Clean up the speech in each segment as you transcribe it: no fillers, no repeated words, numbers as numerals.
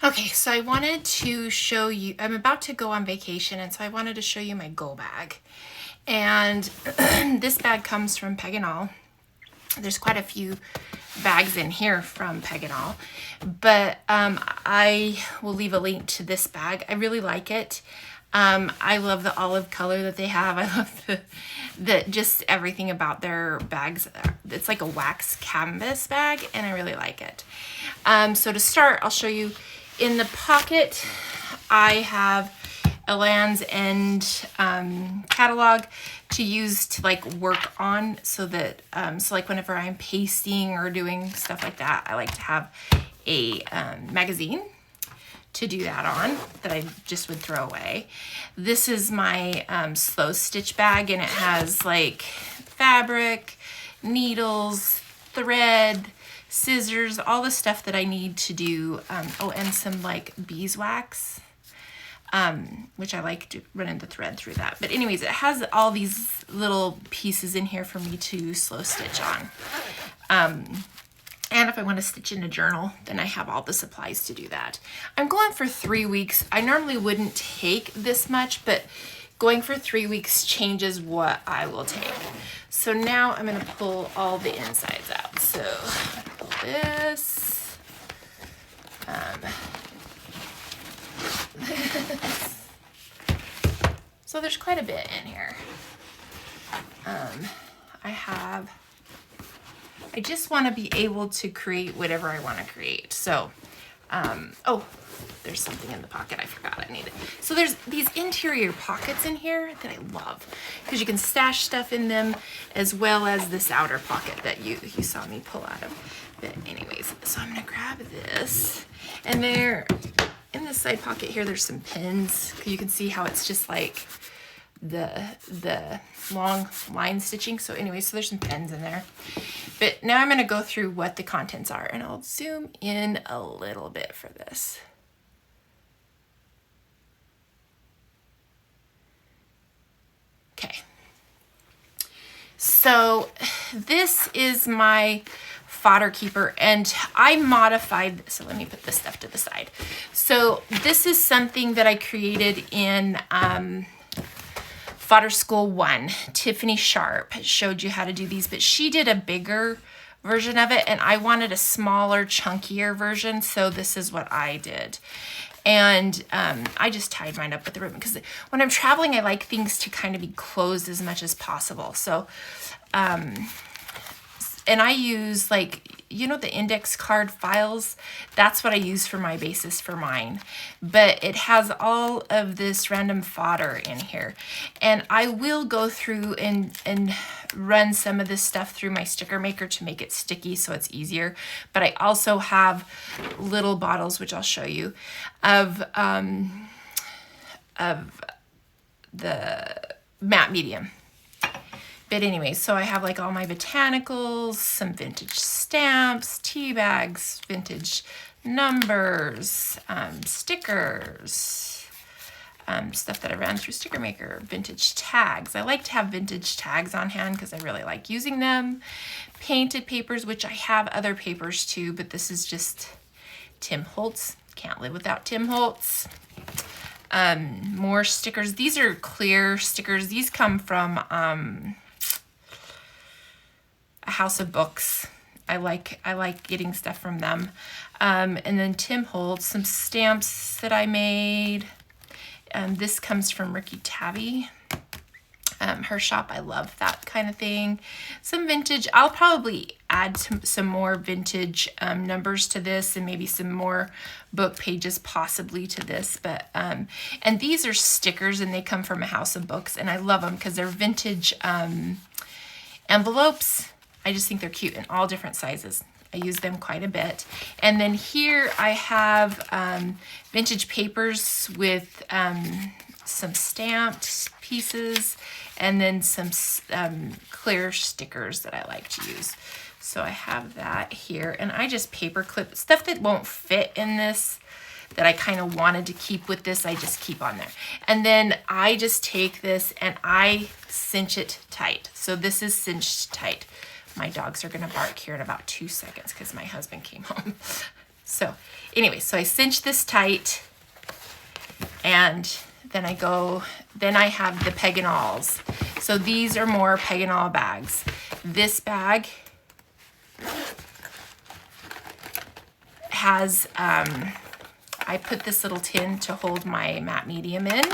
Okay, so I wanted to show you, I'm about to go on vacation, and so I wanted to show you my go bag. And this bag comes from Awl. There's quite a few bags in here from Awl, but I will leave a link to this bag. I really like it. I love the olive color that they have. I love the just everything about their bags. It's like a wax canvas bag, and I really like it. So to start, I'll show you in the pocket. I have a Land's End catalog to use to like work on, so that so like whenever I'm pasting or doing stuff like that, I like to have a magazine to do that on that I just would throw away. This is my slow stitch bag, and it has like fabric, needles, thread, scissors, all the stuff that I need to do. Oh, and some like beeswax, which I like to run in the thread through that. But anyways, it has all these little pieces in here for me to slow stitch on. And if I want to stitch in a journal, then I have all the supplies to do that. I'm going for 3 weeks. I normally wouldn't take this much, but going for 3 weeks changes what I will take. So now I'm going to pull all the insides out. So pull this. So there's quite a bit in here. I just want to be able to create whatever I want to create. So, oh, there's something in the pocket. I forgot I need it. So there's these interior pockets in here that I love, because you can stash stuff in them, as well as this outer pocket that you saw me pull out of. But anyways, so I'm gonna grab this, and there in this side pocket here, there's some pins. You can see how it's just like the long line stitching. So anyway, so there's some pins in there. But now I'm going to go through what the contents are, and I'll zoom in a little bit for this. Okay. So this is my fodder keeper, and I modified, so let me put this stuff to the side. So this is something that I created in Fodder School 1. Tiffany Sharpe showed you how to do these, but she did a bigger version of it, and I wanted a smaller, chunkier version, so this is what I did. And I just tied mine up with the ribbon, because when I'm traveling, I like things to kind of be closed as much as possible. So, and I use, like, you know, the index card files. That's what I use for my basis for mine. But it has all of this random fodder in here. And I will go through and run some of this stuff through my sticker maker to make it sticky so it's easier. But I also have little bottles, which I'll show you, of the matte medium. But anyway, so I have like all my botanicals, some vintage stamps, tea bags, vintage numbers, stickers, stuff that I ran through Sticker Maker, vintage tags. I like to have vintage tags on hand because I really like using them. Painted papers, which I have other papers too, but this is just Tim Holtz. Can't live without Tim Holtz. More stickers. These are clear stickers. These come from a house of books. I like getting stuff from them. And then Tim Holtz, some stamps that I made. This comes from Ricky Tabby. Her shop. I love that kind of thing. Some vintage. I'll probably add some more vintage numbers to this, and maybe some more book pages possibly to this. But and these are stickers, and they come from a house of books, and I love them because they're vintage envelopes. I just think they're cute in all different sizes. I use them quite a bit. And then here I have vintage papers with some stamped pieces, and then some clear stickers that I like to use. So I have that here, and I just paper clip stuff that won't fit in this, that I kind of wanted to keep with this. I just keep on there. And then I just take this and I cinch it tight. So this is cinched tight. My dogs are gonna bark here in about 2 seconds because my husband came home. So anyway, so I cinch this tight, and then I have the peg and awls. So these are more peg and awl bags. This bag has, I put this little tin to hold my matte medium in,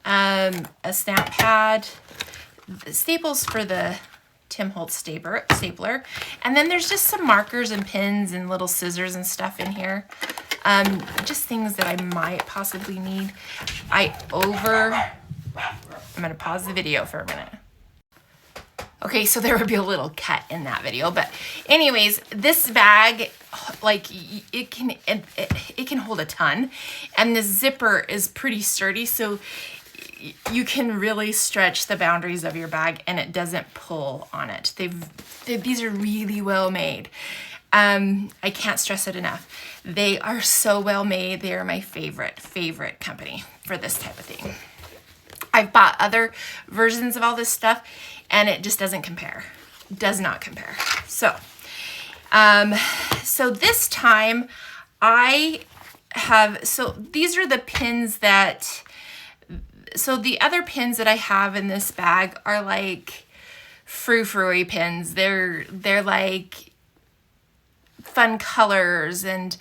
a stamp pad, the staples for the Tim Holtz stapler, and then there's just some markers and pins and little scissors and stuff in here. Just things that I might possibly need. I'm gonna pause the video for a minute. Okay, so there would be a little cut in that video, but anyways, this bag, like, it can hold a ton, and the zipper is pretty sturdy, so you can really stretch the boundaries of your bag and it doesn't pull on it. These are really well made. I can't stress it enough. They are so well made. They are my favorite company for this type of thing. I've bought other versions of all this stuff and it just doesn't compare. Does not compare. So this time these are the pins that, so the other pins that I have in this bag are like frou-frou-y pins. They're like fun colors and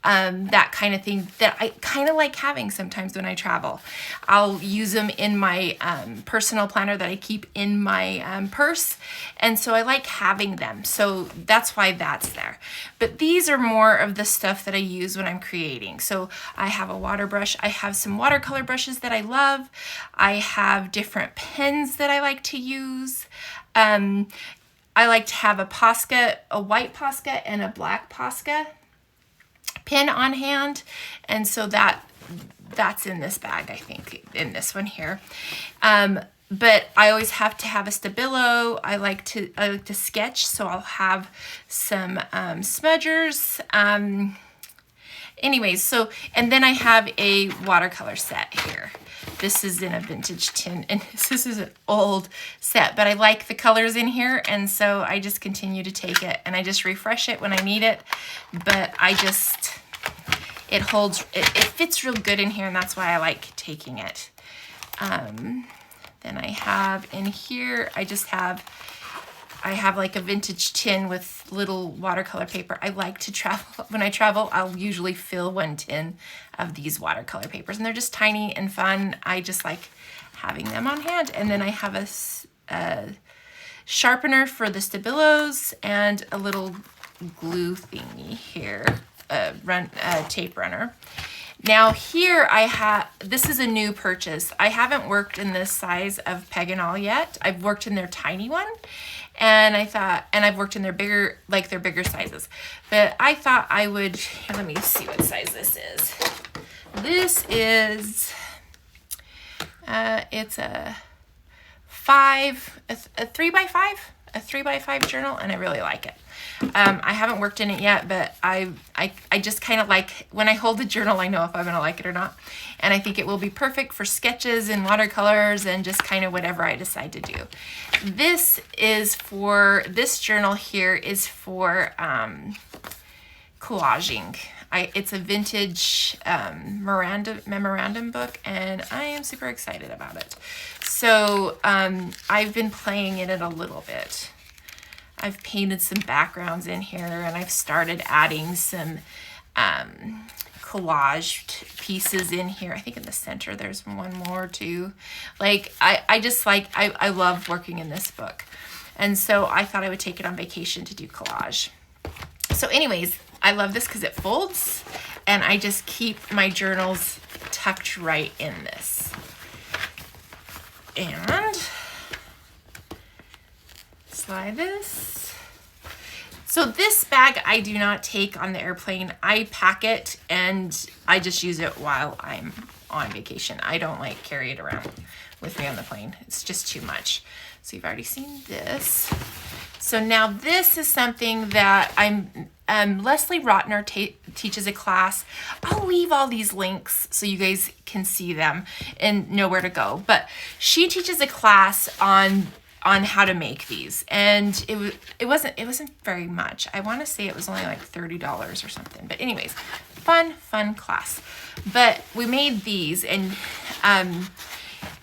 that kind of thing that I kind of like having sometimes when I travel. I'll use them in my personal planner that I keep in my purse, and so I like having them. So that's why that's there. But these are more of the stuff that I use when I'm creating. So I have a water brush. I have some watercolor brushes that I love. I have different pens that I like to use. I like to have a Posca, a white Posca and a black Posca pin on hand, and so that's in this bag, I think, in this one here. But I always have to have a Stabilo. I like to sketch, so I'll have some smudgers. Anyways, so, and then I have a watercolor set here. This is in a vintage tin, and this is an old set, but I like the colors in here, and so I just continue to take it, and I just refresh it when I need it, but it holds, it fits real good in here, and that's why I like taking it. Then I have in here, I have like a vintage tin with little watercolor paper. I like to travel. When I travel, I'll usually fill one tin of these watercolor papers, and they're just tiny and fun. I just like having them on hand. And then I have a sharpener for the Stabilos and a little glue thingy here, tape runner. Now here this is a new purchase. I haven't worked in this size of Peg and Awl yet. I've worked in their tiny one, and I've worked in their bigger sizes. But I thought I would, let me see what size this is. This is, it's a 3x5 journal, and I really like it. I haven't worked in it yet, but I just kind of like, when I hold the journal, I know if I'm going to like it or not. And I think it will be perfect for sketches and watercolors and just kind of whatever I decide to do. This journal here is for collaging. It's a vintage memorandum book, and I am super excited about it. So I've been playing in it a little bit. I've painted some backgrounds in here, and I've started adding some collaged pieces in here. I think in the center there's one more too. Like I love working in this book, and so I thought I would take it on vacation to do collage. So anyways, I love this because it folds, and I just keep my journals tucked right in this. And slide this. So this bag I do not take on the airplane. I pack it and I just use it while I'm on vacation. I don't like carry it around with me on the plane. It's just too much. So you've already seen this. So now this is something that Leslie Rottner teaches a class. I'll leave all these links so you guys can see them and know where to go. But she teaches a class on on how to make these, and it wasn't very much. I want to say it was only like $30 or something. But anyways, fun class. But we made these, and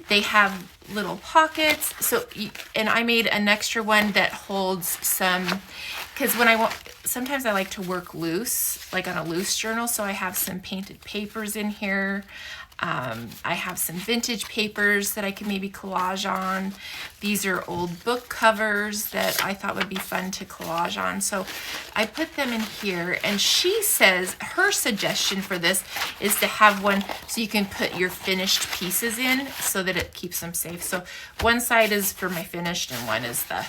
they have little pockets. So, and I made an extra one that holds some, because sometimes I like to work loose, like on a loose journal. So I have some painted papers in here. I have some vintage papers that I can maybe collage on. These are old book covers that I thought would be fun to collage on. So I put them in here, and she says her suggestion for this is to have one so you can put your finished pieces in so that it keeps them safe. So one side is for my finished and one is the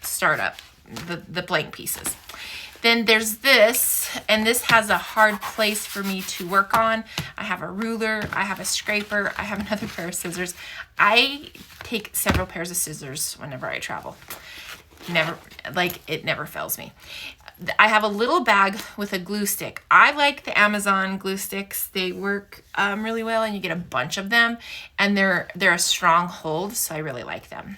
startup, the blank pieces. Then there's this, and this has a hard place for me to work on. I have a ruler, I have a scraper, I have another pair of scissors. I take several pairs of scissors whenever I travel. It never fails me. I have a little bag with a glue stick. I like the Amazon glue sticks. They work really well, and you get a bunch of them, and they're a strong hold, so I really like them.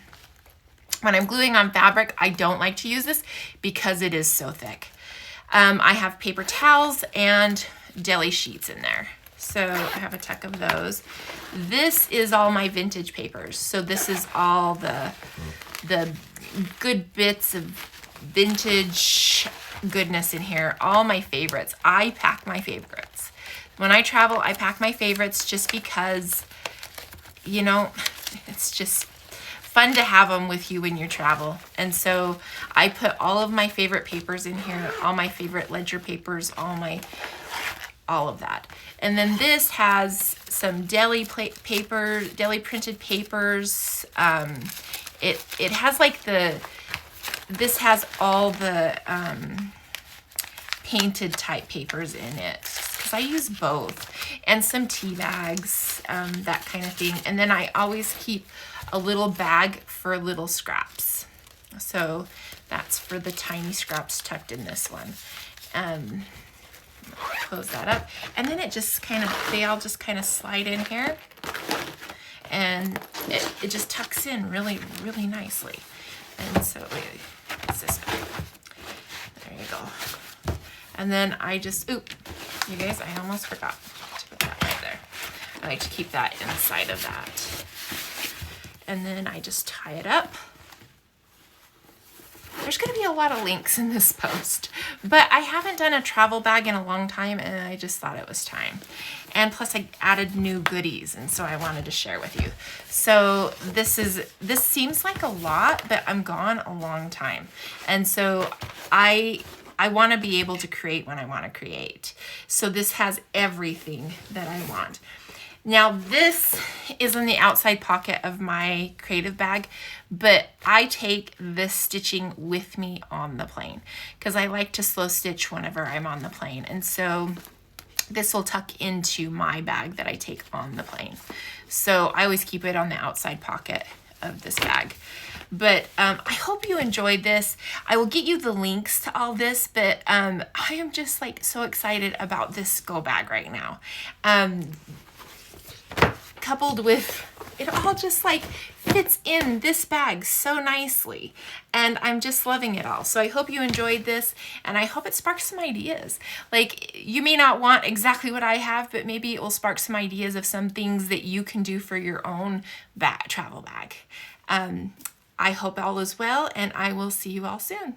When I'm gluing on fabric, I don't like to use this because it is so thick. I have paper towels and deli sheets in there. So I have a tuck of those. This is all my vintage papers. So this is all the good bits of vintage goodness in here. All my favorites. I pack my favorites. When I travel, I pack my favorites just because, it's just fun to have them with you when you travel. And so I put all of my favorite papers in here, all my favorite ledger papers, all of that. And then this has some deli printed papers. It has like this has all the painted type papers in it, because I use both, and some tea bags, that kind of thing. And then I always keep a little bag for little scraps. So that's for the tiny scraps tucked in this one. Close that up. And then they all just kind of slide in here. And it just tucks in really, really nicely. And so, it's this way. There you go. And then you guys, I almost forgot to put that right there. I like to keep that inside of that. And then I just tie it up. There's going to be a lot of links in this post, but I haven't done a travel bag in a long time, and I just thought it was time. And plus I added new goodies, and so I wanted to share with you. So this seems like a lot, but I'm gone a long time. And so I want to be able to create when I want to create. So this has everything that I want. Now this is in the outside pocket of my creative bag, but I take this stitching with me on the plane because I like to slow stitch whenever I'm on the plane. And so this will tuck into my bag that I take on the plane. So I always keep it on the outside pocket of this bag. But I hope you enjoyed this. I will get you the links to all this, but I am just like so excited about this go bag right now. Coupled with it all just like fits in this bag so nicely, and I'm just loving it all. So I hope you enjoyed this, and I hope it sparks some ideas. Like, you may not want exactly what I have, but maybe it will spark some ideas of some things that you can do for your own travel bag. I hope all is well, and I will see you all soon.